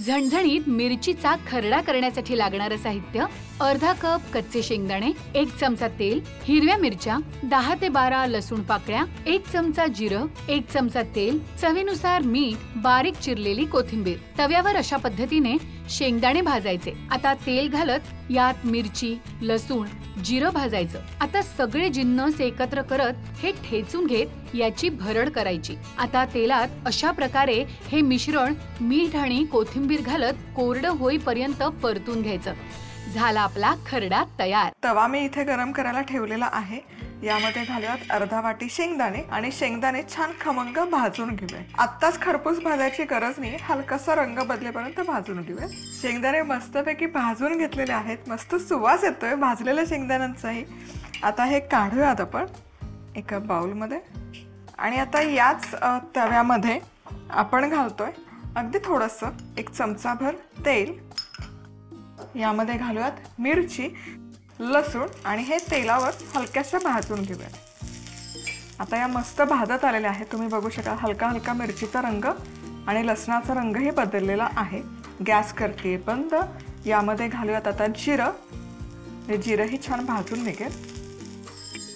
झणझणीत मिरचीचा खरडा करण्यासाठी लागणारे साहित्य: अर्धा कप कच्चे शेंगदाणे, 1 चमचा तेल, हिरव्या मिरच्या, 10 ते 12 लसूण पाकळ्या, 1 चमचा जिरं, 1 चमचा तेल, चवीनुसार मीठ, बारीक चिरलेली कोथिंबीर। तव्यावर अशा पद्धतीने शेंगदाणे भाजायचे। आता तेल घालत यात मिरची, लसूण, जिरं भाजायचं। आता सगळे जिन्नस एकत्र करत हे ठेचून घेत याची भरड करायची। आता तेलात अशा प्रकारे हे मिश्रण मीठ आणि कोथिंबीर घालत कोरडं होईपर्यंत परतून घ्यायचं। झाला आपला खरडा तयार। तवा मी इथे गरम करायला ठेवलेला आहे। यामध्ये घालूयात अर्धा वाटी शेंगदाणे आणि शेंगदाणे छान खमंग भाजून घेऊया। आत्ताच खरपूस भाजायची गरज नाही, हलकासा रंग बदलेपर्यंत भाजून घेऊया। शेंगदाणे मस्तपैकी भाजून घेतलेले आहेत, मस्त सुवास येतोय भाजलेल्या शेंगदाण्यांचाही। आता हे काढूयात आपण एका बाउलमध्ये आणि आता याच तव्यामध्ये आपण घालतोय अगदी थोडंसं 1 चमचाभर तेल। यामध्ये घालूयात मिरची, लसूण आणि हे तेलावर हलक्याशा भाजून घेऊया। आता या मस्त भाजत आलेल्या आहेत, तुम्ही बघू शकाल हलका हलका मिरचीचा रंग आणि लसणाचा रंगही बदललेला आहे। गॅस करते बंद। यामध्ये घालूयात आता जिरं, हे जिरंही छान भाजून निघेल।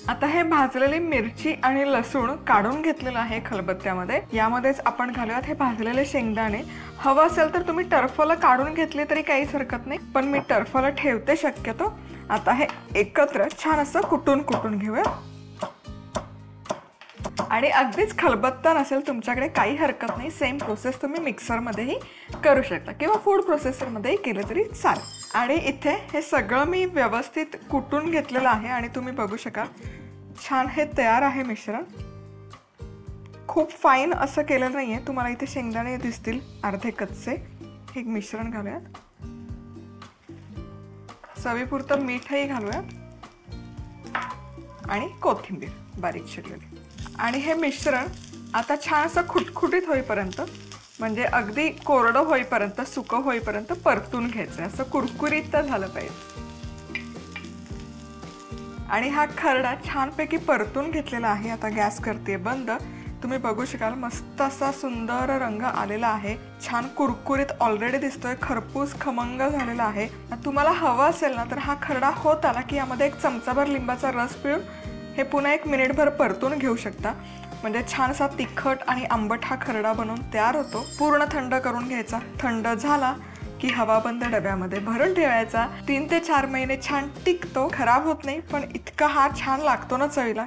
आता हे भाजलेली मिरची आणि लसूण काढून घेतलेलं आहे खलबत्त्यामध्ये। यामध्येच आपण घालूयात हे भाजलेले शेंगदाणे। हवं असेल तर तुम्ही टरफलं काढून घेतले तरी काहीच हरकत नाही, पण मी टरफलं ठेवते शक्यतो। आता हे एकत्र छान असं कुटून घेऊया आणि अगदीच खलबत्ता नसेल तुमच्याकडे काही हरकत नाही, सेम प्रोसेस तुम्ही मिक्सरमध्येही करू शकता किंवा फूड प्रोसेसरमध्येही केलं तरी चालेल। आणि इथे हे सगळं मी व्यवस्थित कुटून घेतलेलं आहे आणि तुम्ही बघू शकाल छान हे तयार आहे मिश्रण। खूप फाईन असं केलं नाहीये, तुम्हाला इथे शेंगदाणे दिसतील अर्धे कच्चे। हे मिश्रण घालूयात, चवीपुरतं मीठही घालूयात आणि कोथिंबीर बारीक चिरलेली। आणि हे मिश्रण आता छान असं खुटखुटीत होईपर्यंत, म्हणजे अगदी कोरडं होईपर्यंत, सुकं होईपर्यंत परतून घ्यायचं। असं कुरकुरीत झालं पाहिजे। आणि हा खरडा छानपैकी परतून घेतलेला आहे। आता गॅस करते बंद। तुम्ही बघू शकाल मस्त असा सुंदर रंग आलेला आहे, छान कुरकुरीत ऑलरेडी दिसतोय, खरपूस खमंग झालेला आहे। तुम्हाला हवा असेल ना तर हा खरडा होत आला की यामध्ये 1 चमचाभर लिंबाचा रस पिळून हे पुन्हा 1 मिनिटभर परतून घेऊ शकता, म्हणजे छान असा तिखट आणि आंबट हा खरडा बनवून तयार होतो। पूर्ण थंड करून घ्यायचा। थंड झाला की हवाबंद डब्यामध्ये भरून ठेवायचा। 3 ते 4 महिने छान टिकतो, खराब होत नाही, पण इतका हा छान लागतो ना चवीला।